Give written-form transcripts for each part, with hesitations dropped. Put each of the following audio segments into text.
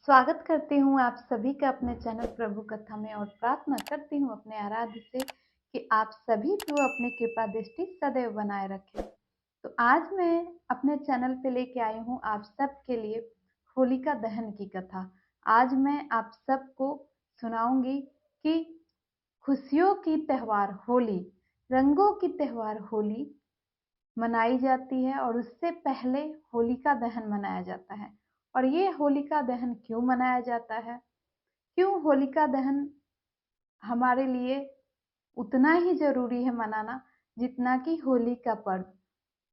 स्वागत करती हूँ आप सभी का अपने चैनल प्रभु कथा में और प्रार्थना करती हूँ अपने आराध्य से कि आप सभी को अपनी कृपा दृष्टि सदैव बनाए रखें। तो आज मैं अपने चैनल पे लेके आई हूँ आप सब के लिए होलिका दहन की कथा। आज मैं आप सबको सुनाऊंगी कि खुशियों की त्योहार होली, रंगों की त्योहार होली मनाई जाती है और उससे पहले होलिका दहन मनाया जाता है। और ये होलिका दहन क्यों मनाया जाता है? क्यों होलिका दहन हमारे लिए उतना ही ज़रूरी है मनाना जितना कि होली का पर्व।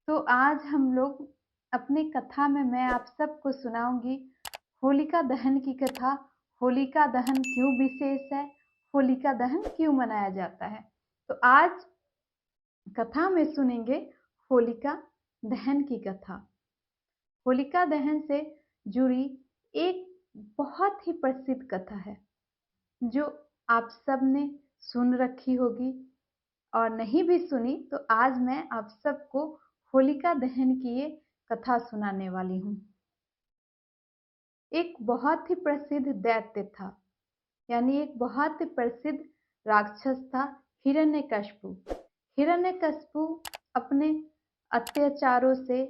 तो आज हम लोग अपनी कथा में मैं आप सबको सुनाऊंगी होलिका दहन की कथा। होलिका दहन क्यों विशेष है? होलिका दहन क्यों मनाया जाता है? तो आज कथा में सुनेंगे होलिका दहन की कथा। होलिका दहन से जुड़ी एक बहुत ही प्रसिद्ध कथा है जो आप सब ने सुन रखी होगी, और नहीं भी सुनी तो आज मैं आप सबको होलिका दहन की ये कथा सुनाने वाली हूँ। एक बहुत ही प्रसिद्ध दैत्य था, यानी एक बहुत ही प्रसिद्ध राक्षस था, हिरण्यकशिपु। हिरण्यकशिपु अपने अत्याचारों से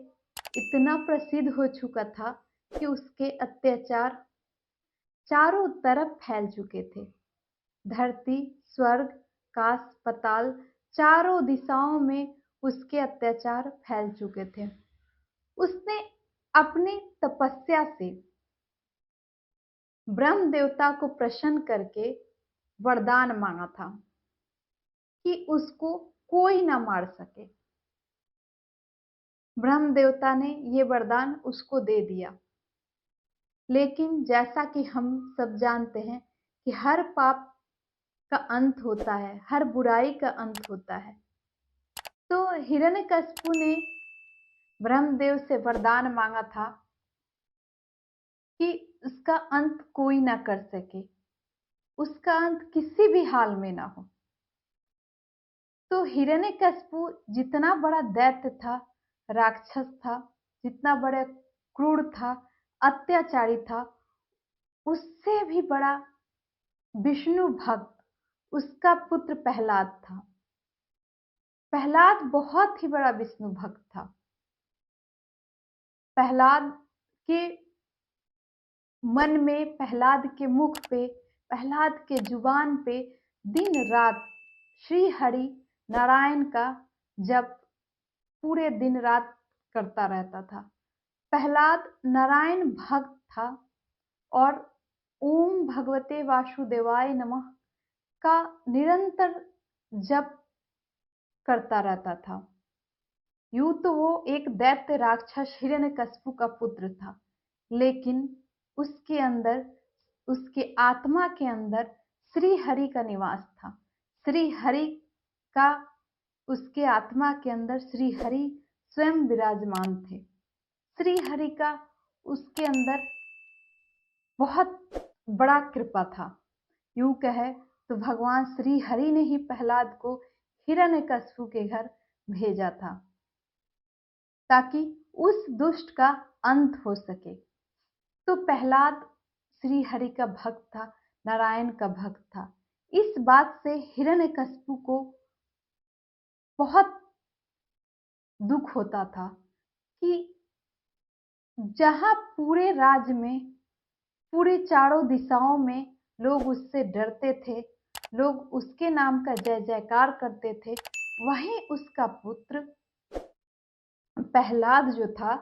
इतना प्रसिद्ध हो चुका था कि उसके अत्याचार चारों तरफ फैल चुके थे। धरती, स्वर्ग, काश, पाताल, चारों दिशाओं में उसके अत्याचार फैल चुके थे। उसने अपनी तपस्या से ब्रह्म देवता को प्रसन्न करके वरदान मांगा था कि उसको कोई ना मार सके। ब्रह्म देवता ने ये वरदान उसको दे दिया। लेकिन जैसा कि हम सब जानते हैं कि हर पाप का अंत होता है, हर बुराई का अंत होता है। तो हिरण्यकशिपु ने ब्रह्मदेव से वरदान मांगा था कि उसका अंत कोई ना कर सके, उसका अंत किसी भी हाल में ना हो। तो हिरण्यकशिपु जितना बड़ा दैत्य था, राक्षस था, जितना बड़ा क्रूर था, अत्याचारी था, उससे भी बड़ा विष्णु भक्त उसका पुत्र प्रहलाद था। प्रहलाद बहुत ही बड़ा विष्णु भक्त था। प्रहलाद के मन में, प्रहलाद के मुख पे, प्रहलाद के जुबान पे दिन रात श्री हरि नारायण का जप पूरे दिन रात करता रहता था। प्रहलाद नारायण भक्त था और ओम भगवते वासुदेवाय नमः का निरंतर जप करता रहता था। यूं तो वो एक दैत्य राक्षस हिरण्यकशिपु का पुत्र था, लेकिन उसके अंदर, उसके आत्मा के अंदर श्री हरि का निवास था। श्री हरि का, उसके आत्मा के अंदर श्री हरि स्वयं विराजमान थे। श्री हरि का उसके अंदर बहुत बड़ा कृपा था। यूं कहे तो भगवान श्री हरि ने ही प्रहलाद को हिरण्यकशिपु के घर भेजा था ताकि उस दुष्ट का अंत हो सके। तो प्रहलाद श्री हरि का भक्त था, नारायण का भक्त था। इस बात से हिरण्यकशिपु को बहुत दुख होता था कि जहां पूरे राज्य में, पूरे चारों दिशाओं में लोग उससे डरते थे, लोग उसके नाम का जय जयकार करते थे, वहीं उसका पुत्र प्रहलाद जो था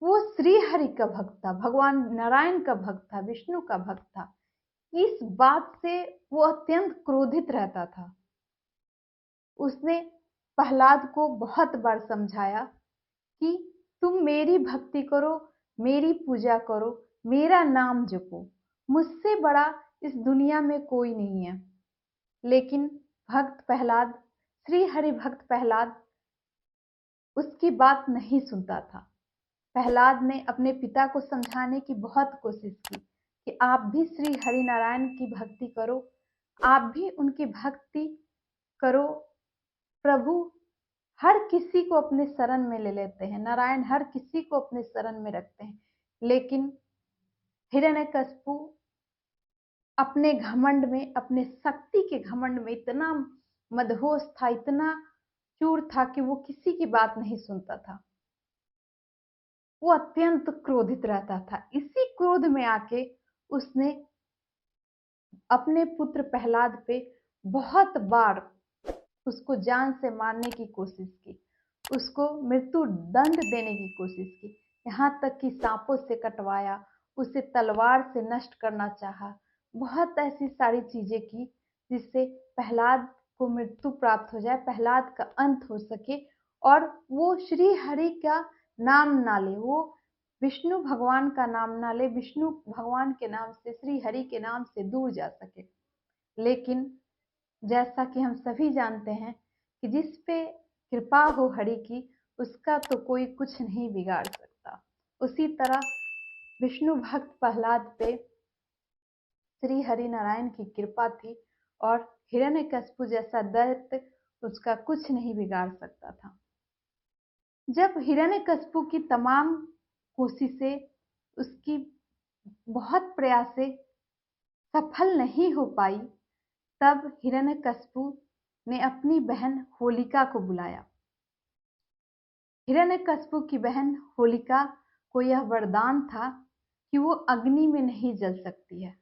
वो श्री हरि का भक्त था, भगवान नारायण का भक्त था, विष्णु का भक्त था। इस बात से वो अत्यंत क्रोधित रहता था। उसने प्रहलाद को बहुत बार समझाया कि तुम मेरी भक्ति करो, मेरी पूजा करो, मेरा नाम जपो, मुझसे बड़ा इस दुनिया में कोई नहीं है। लेकिन भक्त प्रहलाद, श्री हरि भक्त प्रहलाद उसकी बात नहीं सुनता था। प्रहलाद ने अपने पिता को समझाने की बहुत कोशिश की कि आप भी श्री हरि नारायण की भक्ति करो, आप भी उनकी भक्ति करो। प्रभु हर किसी को अपने शरण में ले लेते हैं, नारायण हर किसी को अपने शरण में रखते हैं। लेकिन हिरण्यकशिपु अपने घमंड में, अपने शक्ति के घमंड में इतना मदहोश था, इतना चूर था कि वो किसी की बात नहीं सुनता था। वो अत्यंत क्रोधित रहता था। इसी क्रोध में आके उसने अपने पुत्र प्रहलाद पे बहुत बार उसको जान से मारने की कोशिश की, उसको मृत्यु दंड देने की कोशिश की, यहाँ तक कि सांपों से कटवाया, उसे तलवार से नष्ट करना चाहा। बहुत ऐसी सारी चीजें की जिससे प्रहलाद को मृत्यु प्राप्त हो जाए, प्रहलाद का अंत हो सके और वो श्री हरि का नाम ना ले, वो विष्णु भगवान का नाम ना ले, विष्णु भगवान के नाम से, श्री हरि के नाम से दूर जा सके। लेकिन जैसा कि हम सभी जानते हैं कि जिस पे कृपा हो हरि की, उसका तो कोई कुछ नहीं बिगाड़ सकता। उसी तरह विष्णु भक्त प्रहलाद पे श्री हरि नारायण की कृपा थी और हिरण्यकशिपु जैसा दैत्य उसका कुछ नहीं बिगाड़ सकता था। जब हिरण्यकशिपु की तमाम कोशिशें, उसकी बहुत प्रयासें सफल नहीं हो पाई, तब हिरण्यकशिपु ने अपनी बहन होलिका को बुलाया। हिरण्यकशिपु की बहन होलिका को यह वरदान था कि वो अग्नि में नहीं जल सकती है।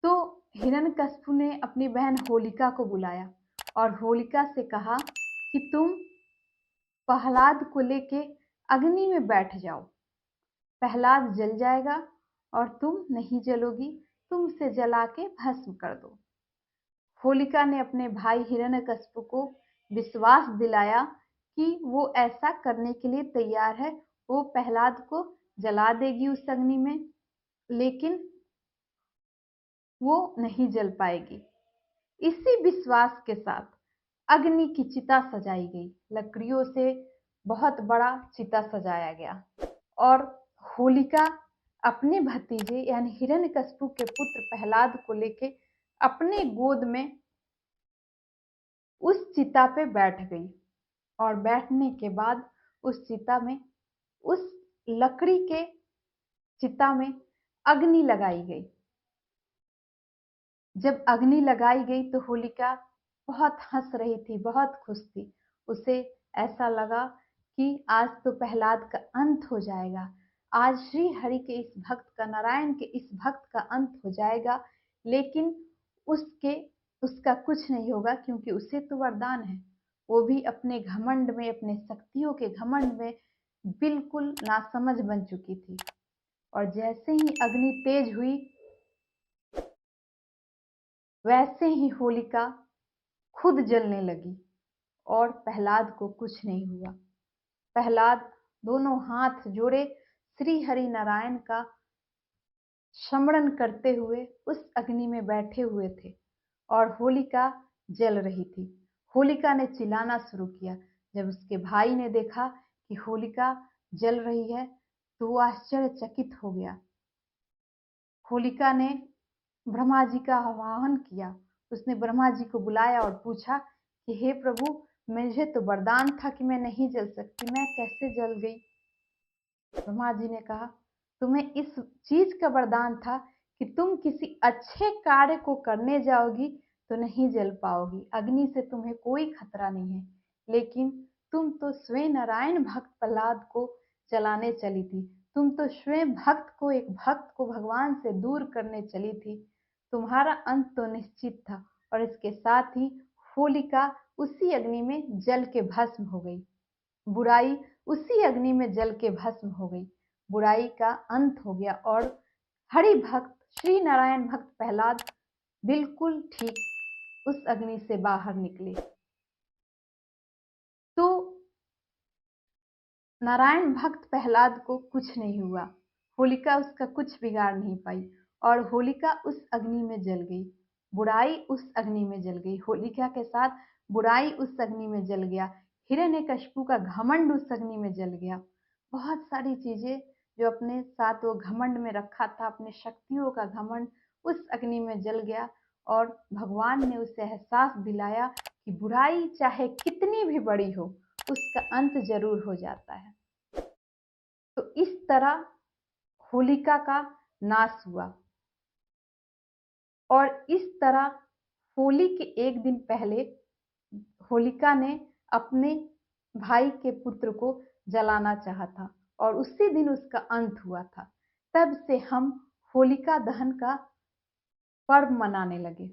तो हिरण्यकशिपु ने अपनी बहन होलिका को बुलाया और होलिका से कहा कि तुम प्रहलाद को लेके अग्नि में बैठ जाओ, प्रहलाद जल जाएगा और तुम नहीं जलोगी, तुम उसे जला के भस्म कर दो। होलिका ने अपने भाई हिरण्यकशिपु को विश्वास दिलाया कि वो ऐसा करने के लिए तैयार है, वो प्रहलाद को जला देगी उस अग्नि में, लेकिन वो नहीं जल पाएगी। इसी विश्वास के साथ अग्नि की चिता सजाई गई, लकड़ियों से बहुत बड़ा चिता सजाया गया और होलिका अपने भतीजे यानी हिरण्यकशिपु के पुत्र प्रहलाद को लेके अपने गोद में उस चिता पे बैठ गई और बैठने के बाद उस चिता में, उस लकड़ी के चिता में अग्नि लगाई गई। जब अग्नि लगाई गई तो होलिका बहुत हंस रही थी, बहुत खुश थी। उसे ऐसा लगा कि आज तो प्रहलाद का अंत हो जाएगा, आज श्री हरि के इस भक्त का, नारायण के इस भक्त का अंत हो जाएगा। लेकिन उसका कुछ नहीं होगा, क्योंकि उसे तो वरदान है। वो भी अपने घमंड में, अपने शक्तियों के घमंड में बिल्कुल नासमझ बन चुकी थी। और जैसे ही अग्नि तेज हुई, वैसे ही होलिका खुद जलने लगी और प्रहलाद को कुछ नहीं हुआ। प्रहलाद दोनों हाथ जोड़े श्री हरि नारायण का स्मरण करते हुए उस अग्नि में बैठे हुए थे और होलिका जल रही थी। होलिका ने चिल्लाना शुरू किया। जब उसके भाई ने देखा कि होलिका जल रही है तो वो आश्चर्यचकित हो गया। होलिका ने ब्रह्मा जी का आवाहन किया। उसने ब्रह्मा जी को बुलाया और पूछा कि हे प्रभु, मुझे तो वरदान था कि मैं नहीं जल सकती, मैं कैसे जल गई? ब्रह्मा जी ने कहा, तुम्हें इस चीज का वरदान था कि तुम किसी अच्छे कार्य को करने जाओगी तो नहीं जल पाओगी, अग्नि से तुम्हें कोई खतरा नहीं है। लेकिन तुम तो स्वयं नारायण भक्त प्रहलाद को जलाने चली थी, तुम तो स्वयं भक्त को, एक भक्त को भगवान से दूर करने चली थी। तुम्हारा अंत तो निश्चित था। और इसके साथ ही होलिका उसी अग्नि में जल के भस्म हो गई। बुराई उसी अग्नि में जल के भस्म हो गई। बुराई का अंत हो गया और हरि भक्त, श्री नारायण भक्त प्रहलाद बिल्कुल ठीक उस अग्नि से बाहर निकले। तो नारायण भक्त प्रहलाद को कुछ नहीं हुआ, होलिका उसका कुछ बिगाड़ नहीं पाई और होलिका उस अग्नि में जल गई। बुराई उस अग्नि में जल गई, होलिका के साथ बुराई उस अग्नि में जल गया। हिरण्यकशिपु का घमंड उस अग्नि में जल गया। बहुत सारी चीजें जो अपने साथ वो घमंड में रखा था, अपने शक्तियों का घमंड, उस अग्नि में जल गया। और भगवान ने उसे एहसास दिलाया कि बुराई चाहे कितनी भी बड़ी हो, उसका अंत जरूर हो जाता है। तो इस तरह होलिका का नाश हुआ। और इस तरह होली के एक दिन पहले होलिका ने अपने भाई के पुत्र को जलाना चाहा था और उसी दिन उसका अंत हुआ था। तब से हम होलिका दहन का पर्व मनाने लगे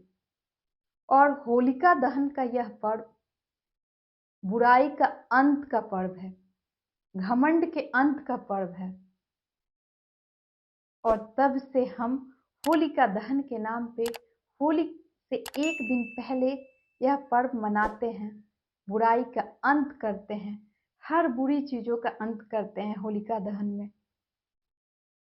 और होलिका दहन का यह पर्व बुराई का अंत का पर्व है, घमंड के अंत का पर्व है। और तब से हम होलिका दहन के नाम पे होली से एक दिन पहले यह पर्व मनाते हैं, बुराई का अंत करते हैं, हर बुरी चीजों का अंत करते हैं होलिका दहन में।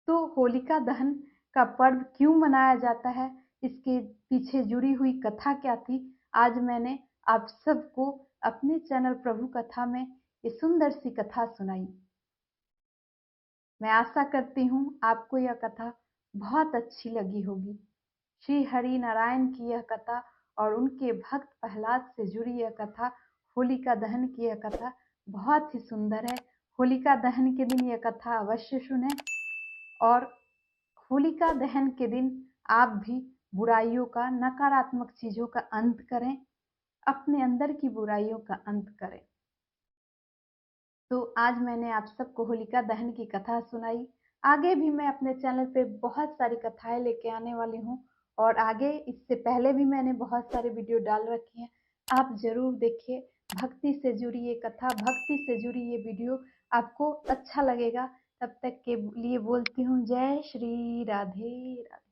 तो होलिका दहन का पर्व क्यों मनाया जाता है, इसके पीछे जुड़ी हुई कथा क्या थी, आज मैंने आप सबको अपने चैनल प्रभु कथा में ये सुंदर सी कथा सुनाई। मैं आशा करती हूँ आपको यह कथा बहुत अच्छी लगी होगी। श्री हरि नारायण की यह कथा और उनके भक्त प्रहलाद से जुड़ी यह कथा, होलिका दहन की यह कथा बहुत ही सुंदर है। होलिका दहन के दिन यह कथा अवश्य सुनें और होलिका दहन के दिन आप भी बुराइयों का, नकारात्मक चीजों का अंत करें, अपने अंदर की बुराइयों का अंत करें। तो आज मैंने आप सबको होलिका दहन की कथा सुनाई। आगे भी मैं अपने चैनल पे बहुत सारी कथाएं लेके आने वाली हूँ और आगे इससे पहले भी मैंने बहुत सारे वीडियो डाल रखी हैं, आप जरूर देखिए। भक्ति से जुड़ी ये कथा, भक्ति से जुड़ी ये वीडियो आपको अच्छा लगेगा। तब तक के लिए बोलती हूँ जय श्री राधे राधे।